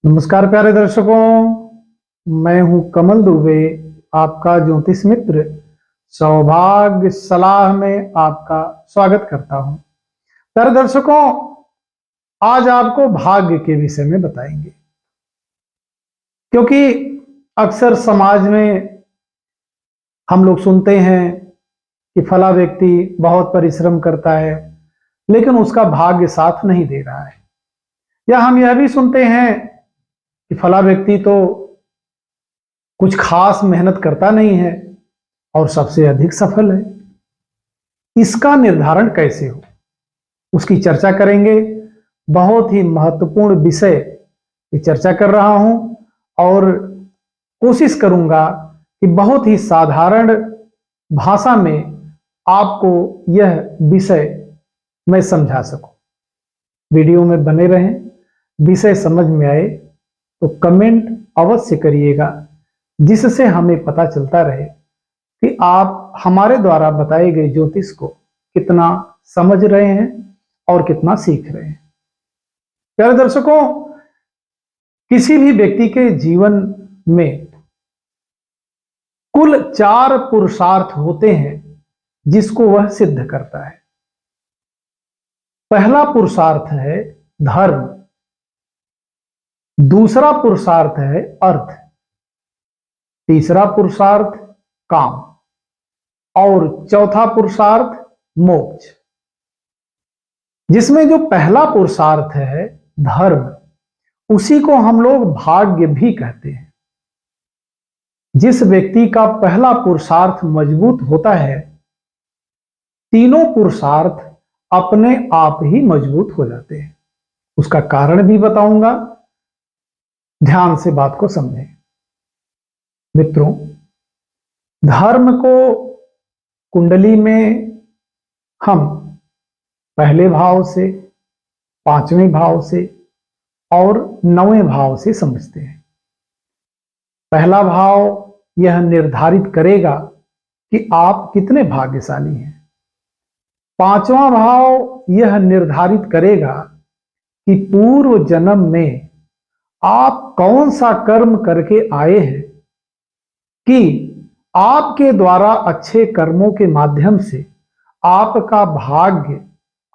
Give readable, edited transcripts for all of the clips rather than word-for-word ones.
नमस्कार प्यारे दर्शकों, मैं हूं कमल दुबे, आपका ज्योतिष मित्र। सौभाग्य सलाह में आपका स्वागत करता हूं। प्यारे दर्शकों, आज आपको भाग्य के विषय में बताएंगे, क्योंकि अक्सर समाज में हम लोग सुनते हैं कि फला व्यक्ति बहुत परिश्रम करता है लेकिन उसका भाग्य साथ नहीं दे रहा है, या हम यह भी सुनते हैं कि फला व्यक्ति तो कुछ खास मेहनत करता नहीं है और सबसे अधिक सफल है। इसका निर्धारण कैसे हो, उसकी चर्चा करेंगे। बहुत ही महत्वपूर्ण विषय की चर्चा कर रहा हूं और कोशिश करूंगा कि बहुत ही साधारण भाषा में आपको यह विषय मैं समझा सकूं। वीडियो में बने रहें। विषय समझ में आए तो कमेंट अवश्य करिएगा, जिससे हमें पता चलता रहे कि आप हमारे द्वारा बताए गए ज्योतिष को कितना समझ रहे हैं और कितना सीख रहे हैं। प्यारे दर्शकों, किसी भी व्यक्ति के जीवन में कुल 4 पुरुषार्थ होते हैं जिसको वह सिद्ध करता है। पहला पुरुषार्थ है धर्म, दूसरा पुरुषार्थ है अर्थ, तीसरा पुरुषार्थ काम और चौथा पुरुषार्थ मोक्ष। जिसमें जो पहला पुरुषार्थ है धर्म, उसी को हम लोग भाग्य भी कहते हैं। जिस व्यक्ति का पहला पुरुषार्थ मजबूत होता है, तीनों पुरुषार्थ अपने आप ही मजबूत हो जाते हैं। उसका कारण भी बताऊंगा, ध्यान से बात को समझें। मित्रों, धर्म को कुंडली में हम पहले भाव से, 5वें भाव से और 9वें भाव से समझते हैं। पहला भाव यह निर्धारित करेगा कि आप कितने भाग्यशाली हैं। 5वां भाव यह निर्धारित करेगा कि पूर्व जन्म में आप कौन सा कर्म करके आए हैं कि आपके द्वारा अच्छे कर्मों के माध्यम से आपका भाग्य,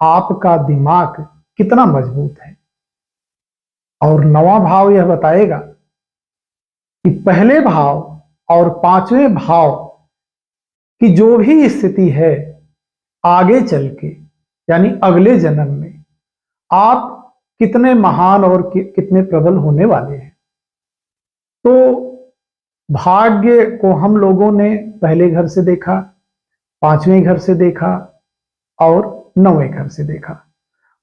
आपका दिमाग कितना मजबूत है। और 9वां भाव यह बताएगा कि पहले भाव और 5वें भाव की जो भी स्थिति है, आगे चल के यानी अगले जन्म में आप कितने महान और कितने प्रबल होने वाले हैं। तो भाग्य को हम लोगों ने पहले घर से देखा, 5वें घर से देखा और 9वें घर से देखा।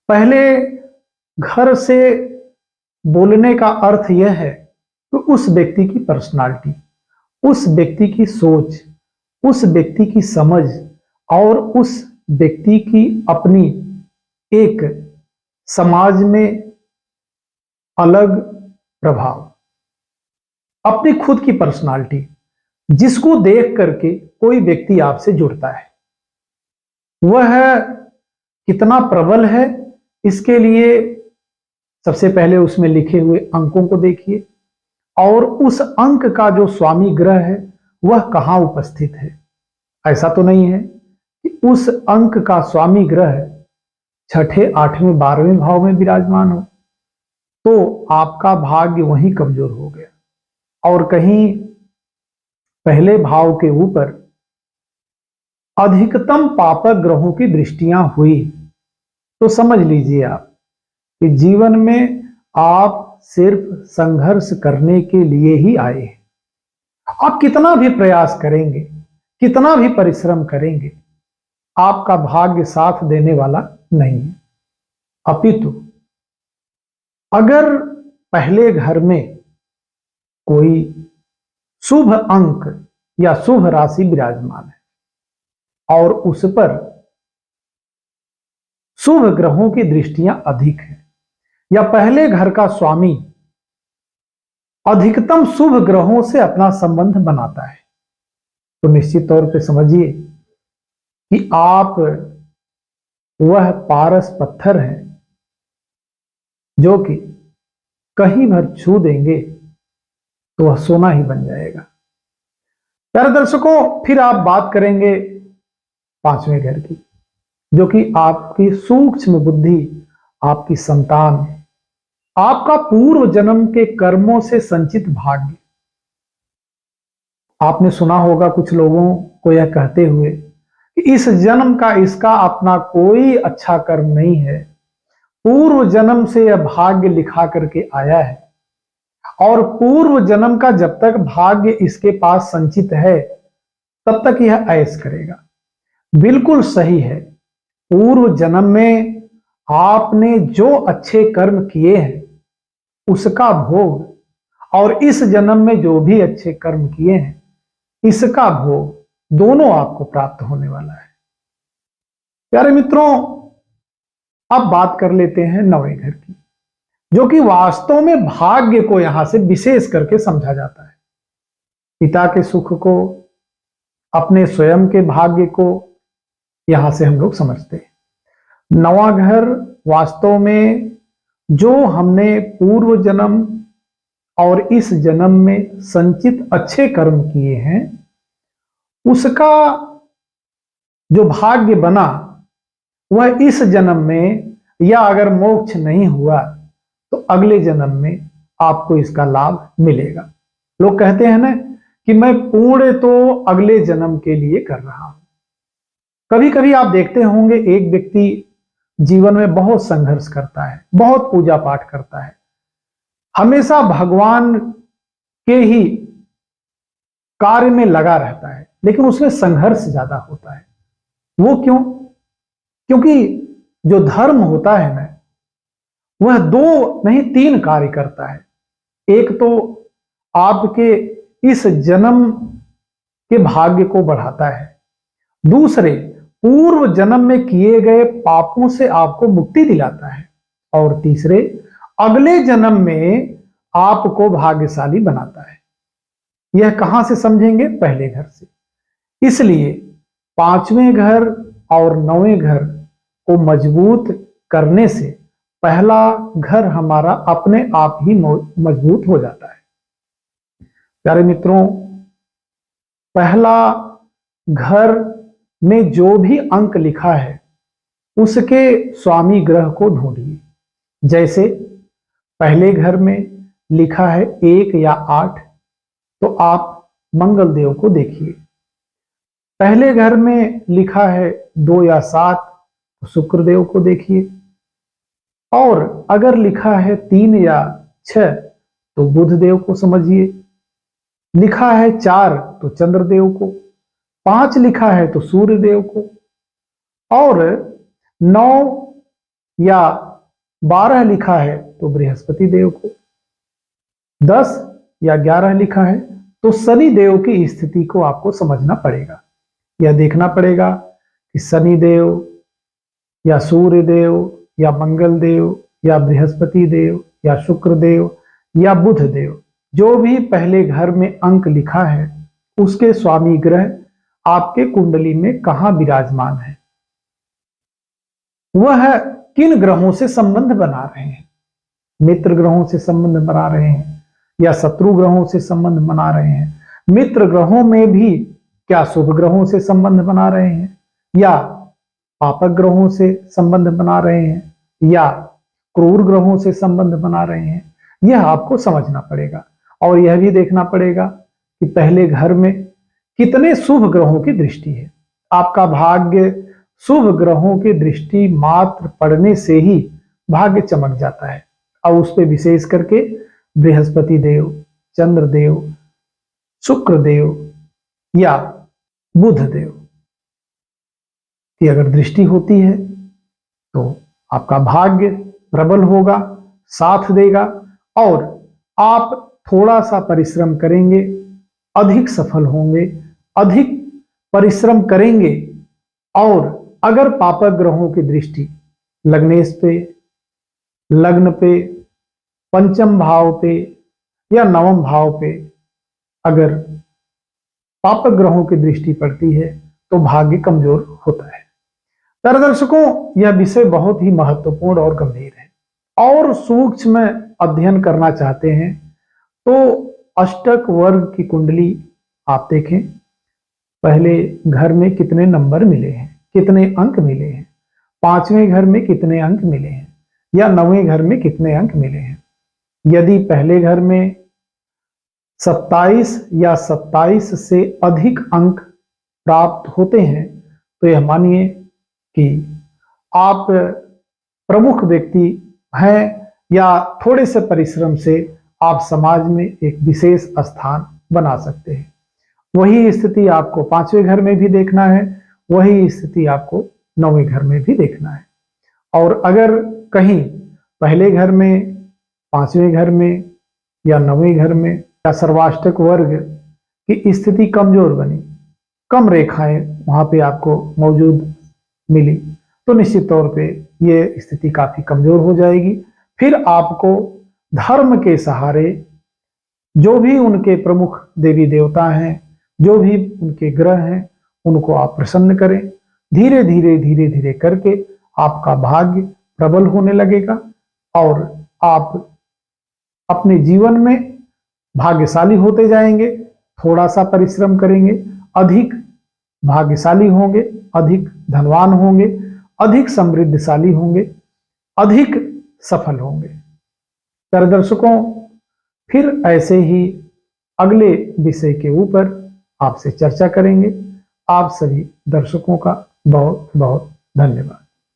पहले घर से बोलने का अर्थ यह है कि उस व्यक्ति की पर्सनालिटी, उस व्यक्ति की सोच, उस व्यक्ति की समझ और उस व्यक्ति की अपनी एक समाज में अलग प्रभाव, अपनी खुद की पर्सनालिटी, जिसको देख करके कोई व्यक्ति आपसे जुड़ता है, वह कितना प्रबल है। इसके लिए सबसे पहले उसमें लिखे हुए अंकों को देखिए और उस अंक का जो स्वामी ग्रह है वह कहां उपस्थित है। ऐसा तो नहीं है कि उस अंक का स्वामी ग्रह 6ठे, 8वें, 12वें भाव में विराजमान हो तो आपका भाग्य वहीं कमजोर हो गया। और कहीं पहले भाव के ऊपर अधिकतम पापक ग्रहों की दृष्टियां हुई तो समझ लीजिए आप कि जीवन में आप सिर्फ संघर्ष करने के लिए ही आए हैं। आप कितना भी प्रयास करेंगे, कितना भी परिश्रम करेंगे, आपका भाग्य साथ देने वाला नहीं है। अपितु अगर पहले घर में कोई शुभ अंक या शुभ राशि विराजमान है और उस पर शुभ ग्रहों की दृष्टियां अधिक है, या पहले घर का स्वामी अधिकतम शुभ ग्रहों से अपना संबंध बनाता है, तो निश्चित तौर पे समझिए कि आप वह पारस पत्थर हैं जो कि कहीं भर छू देंगे तो वह सोना ही बन जाएगा। प्यारे दर्शकों, फिर आप बात करेंगे पांचवें घर की, जो कि आपकी सूक्ष्म बुद्धि, आपकी संतान, आपका पूर्व जन्म के कर्मों से संचित भाग्य। आपने सुना होगा कुछ लोगों को यह कहते हुए कि इस जन्म का इसका अपना कोई अच्छा कर्म नहीं है, पूर्व जन्म से यह भाग्य लिखा करके आया है और पूर्व जन्म का जब तक भाग्य इसके पास संचित है तब तक यह ऐश करेगा। बिल्कुल सही है। पूर्व जन्म में आपने जो अच्छे कर्म किए हैं उसका भोग, और इस जन्म में जो भी अच्छे कर्म किए हैं इसका भोग, दोनों आपको प्राप्त होने वाला है। प्यारे मित्रों, अब बात कर लेते हैं नवें घर की, जो कि वास्तव में भाग्य को यहां से विशेष करके समझा जाता है। पिता के सुख को, अपने स्वयं के भाग्य को यहां से हम लोग समझते हैं। नवा घर वास्तव में जो हमने पूर्व जन्म और इस जन्म में संचित अच्छे कर्म किए हैं उसका जो भाग्य बना वह इस जन्म में, या अगर मोक्ष नहीं हुआ तो अगले जन्म में आपको इसका लाभ मिलेगा। लोग कहते हैं ना कि मैं पुण्य तो अगले जन्म के लिए कर रहा हूं। कभी कभी आप देखते होंगे एक व्यक्ति जीवन में बहुत संघर्ष करता है, बहुत पूजा पाठ करता है, हमेशा भगवान के ही कार्य में लगा रहता है, लेकिन उसमें संघर्ष ज्यादा होता है। वो क्यों? क्योंकि जो धर्म होता है ना, वह 2 नहीं 3 कार्य करता है। एक तो आपके इस जन्म के भाग्य को बढ़ाता है, दूसरे पूर्व जन्म में किए गए पापों से आपको मुक्ति दिलाता है, और तीसरे अगले जन्म में आपको भाग्यशाली बनाता है। यह कहां से समझेंगे? पहले घर से। इसलिए 5वें घर और 9वें घर को मजबूत करने से पहला घर हमारा अपने आप ही मजबूत हो जाता है। प्यारे मित्रों, पहला घर में जो भी अंक लिखा है उसके स्वामी ग्रह को ढूंढिए। जैसे पहले घर में लिखा है 1 या 8, तो आप मंगल देव को देखिए। पहले घर में लिखा है 2 या 7, तो शुक्र देव को देखिए। और अगर लिखा है 3 या 6 तो बुध देव को समझिए। लिखा है 4 तो चंद्र देव को, 5 लिखा है तो सूर्य देव को, और 9 या 12 लिखा है तो बृहस्पति देव को, 10 या 11 लिखा है तो शनि देव की स्थिति को आपको समझना पड़ेगा। यह देखना पड़ेगा कि शनि देव या सूर्य देव या मंगल देव या बृहस्पति देव या शुक्र देव या बुध देव, जो भी पहले घर में अंक लिखा है उसके स्वामी ग्रह आपके कुंडली में कहां विराजमान है, वह किन ग्रहों से संबंध बना रहे हैं। मित्र ग्रहों से संबंध बना रहे हैं या शत्रु ग्रहों से संबंध बना रहे हैं। मित्र ग्रहों में भी क्या शुभ ग्रहों से संबंध बना रहे हैं या पापक ग्रहों से संबंध बना रहे हैं या क्रूर ग्रहों से संबंध बना रहे हैं, यह आपको समझना पड़ेगा। और यह भी देखना पड़ेगा कि पहले घर में कितने शुभ ग्रहों की दृष्टि है। आपका भाग्य शुभ ग्रहों की दृष्टि मात्र पड़ने से ही भाग्य चमक जाता है, और उस पर विशेष करके बृहस्पति देव, चंद्र देव, शुक्र देव या बुध देव की अगर दृष्टि होती है तो आपका भाग्य प्रबल होगा, साथ देगा, और आप थोड़ा सा परिश्रम करेंगे, अधिक सफल होंगे, अधिक परिश्रम करेंगे। और अगर पापक ग्रहों की दृष्टि लग्नेश पे, लग्न पे, पंचम भाव पे या नवम भाव पे अगर पापक ग्रहों की दृष्टि पड़ती है तो भाग्य कमजोर होता है। प्यारे दर्शकों, यह विषय बहुत ही महत्वपूर्ण और गंभीर है और सूक्ष्म अध्ययन करना चाहते हैं तो अष्टक वर्ग की कुंडली आप देखें। पहले घर में कितने नंबर मिले हैं, कितने अंक मिले हैं, पांचवें घर में कितने अंक मिले हैं, या नौवें घर में कितने अंक मिले हैं। यदि पहले घर में 27 या 27 से अधिक अंक प्राप्त होते हैं तो यह मानिए कि आप प्रमुख व्यक्ति हैं, या थोड़े से परिश्रम से आप समाज में एक विशेष स्थान बना सकते हैं। वही स्थिति आपको पांचवें घर में भी देखना है, वही स्थिति आपको नौवें घर में भी देखना है। और अगर कहीं पहले घर में, पांचवें घर में या नौवें घर में या सर्वाष्टक वर्ग की स्थिति कमजोर बनी, कम रेखाएं वहां पे आपको मौजूद मिली, तो निश्चित तौर पे ये स्थिति काफी कमजोर हो जाएगी। फिर आपको धर्म के सहारे जो भी उनके प्रमुख देवी देवता हैं, जो भी उनके ग्रह हैं, उनको आप प्रसन्न करें। धीरे धीरे करके आपका भाग्य प्रबल होने लगेगा और आप अपने जीवन में भाग्यशाली होते जाएंगे। थोड़ा सा परिश्रम करेंगे, अधिक भाग्यशाली होंगे, अधिक धनवान होंगे, अधिक समृद्धशाली होंगे, अधिक सफल होंगे। प्यारे दर्शकों, फिर ऐसे ही अगले विषय के ऊपर आपसे चर्चा करेंगे। आप सभी दर्शकों का बहुत बहुत धन्यवाद।